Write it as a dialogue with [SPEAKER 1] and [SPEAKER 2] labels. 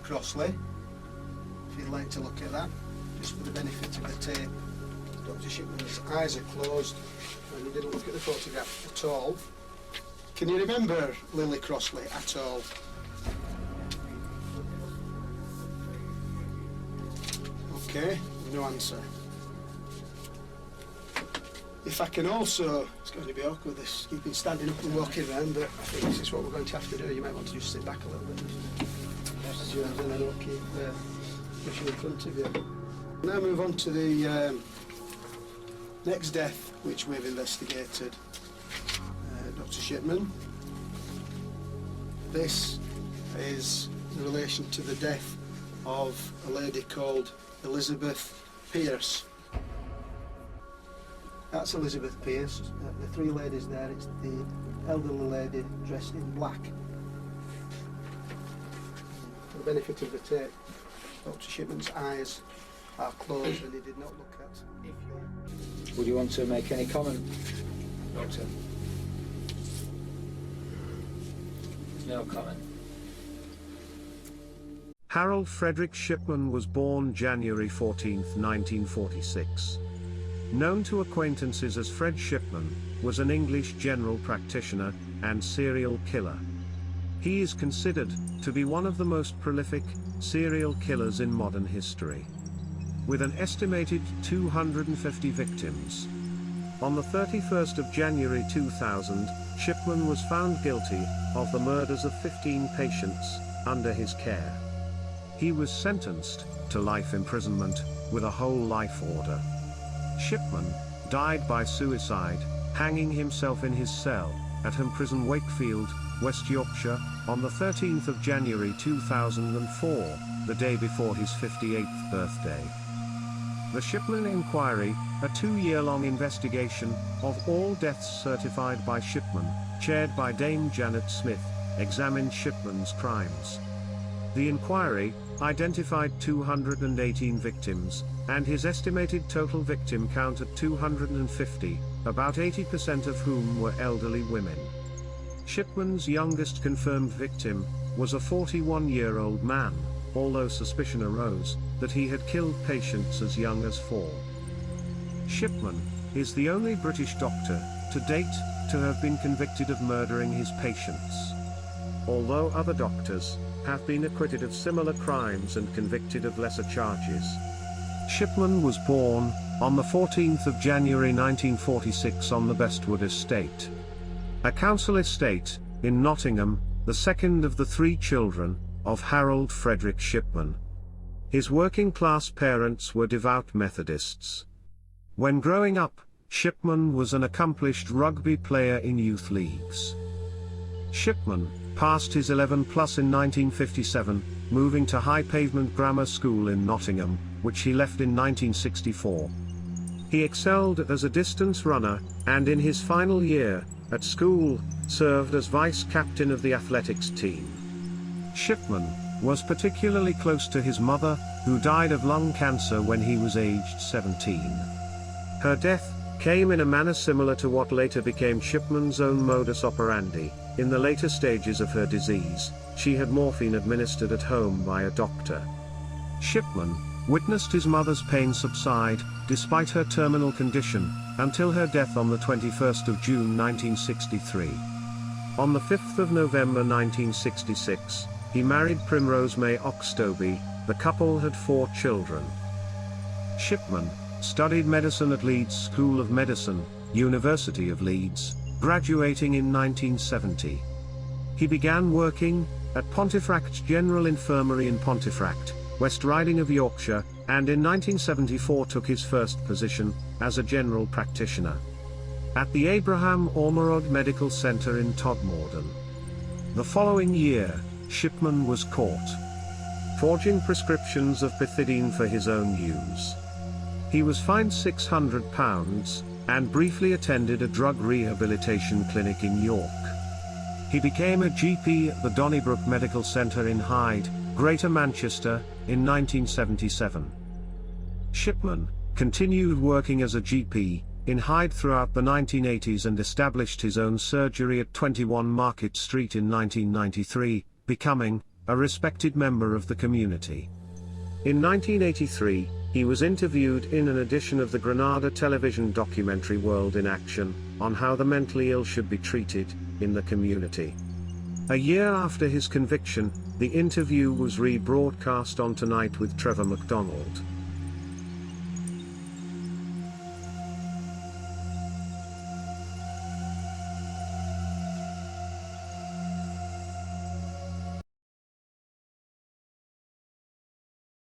[SPEAKER 1] Crossley, if you'd like to look at that, just for the benefit of the tape. Dr. Shipman's eyes are closed and he didn't look at the photograph at all. Can you remember Lily Crossley at all? Okay, no answer. If I can also, it's going to be awkward this keeping standing up and walking around, but I think this is what we're going to have to do. You might want to just sit back a little bit. Just your hands and I don't keep pushing in front of you. Now move on to the next death which we've investigated. Dr. Shipman. This is in relation to the death of a lady called Elizabeth Pierce. That's Elizabeth Pierce. The three ladies there, it's the elderly lady dressed in black. For the benefit of the tape, Dr. Shipman's eyes are closed and he did not look at.
[SPEAKER 2] Would you want to make any comment, Doctor? No comment.
[SPEAKER 3] Harold Frederick Shipman was born January 14, 1946. Known to acquaintances as Fred Shipman, was an English general practitioner and serial killer. He is considered to be one of the most prolific serial killers in modern history, with an estimated 250 victims. On the 31st of January 2000, Shipman was found guilty of the murders of 15 patients under his care. He was sentenced to life imprisonment with a whole life order. Shipman died by suicide, hanging himself in his cell at Home Prison Wakefield, West Yorkshire, on the 13th of January 2004, the day before his 58th birthday. The Shipman Inquiry, a 2-year-long investigation of all deaths certified by Shipman, chaired by Dame Janet Smith, examined Shipman's crimes. The inquiry identified 218 victims, and his estimated total victim count at 250, about 80% of whom were elderly women. Shipman's youngest confirmed victim was a 41-year-old man, although suspicion arose that he had killed patients as young as 4. Shipman is the only British doctor to date to have been convicted of murdering his patients, although other doctors have been acquitted of similar crimes and convicted of lesser charges. Shipman was born on the 14th of January 1946 on the Bestwood Estate, a council estate in Nottingham, the second of the 3 children of Harold Frederick Shipman. His working-class parents were devout Methodists. When growing up, Shipman was an accomplished rugby player in youth leagues. Shipman passed his 11+ in 1957, moving to High Pavement Grammar School in Nottingham, which he left in 1964. He excelled as a distance runner, and in his final year at school, served as vice-captain of the athletics team. Shipman was particularly close to his mother, who died of lung cancer when he was aged 17. Her death came in a manner similar to what later became Shipman's own modus operandi. In the later stages of her disease, she had morphine administered at home by a doctor. Shipman witnessed his mother's pain subside, despite her terminal condition, until her death on the 21st of June 1963. On the 5th of November 1966, he married Primrose May Oxtoby. The couple had 4 children. Shipman studied medicine at Leeds School of Medicine, University of Leeds, graduating in 1970. He began working at Pontefract General Infirmary in Pontefract, West Riding of Yorkshire, and in 1974 took his first position as a general practitioner at the Abraham Ormerod Medical Centre in Todmorden. The following year, Shipman was caught forging prescriptions of pethidine for his own use. He was fined £600 and briefly attended a drug rehabilitation clinic in York. He became a GP at the Donnybrook Medical Centre in Hyde, Greater Manchester, in 1977. Shipman continued working as a GP in Hyde throughout the 1980s and established his own surgery at 21 Market Street in 1993, becoming a respected member of the community. In 1983, he was interviewed in an edition of the Granada television documentary World in Action, on how the mentally ill should be treated in the community. A year after his conviction, the interview was rebroadcast on Tonight with Trevor McDonald.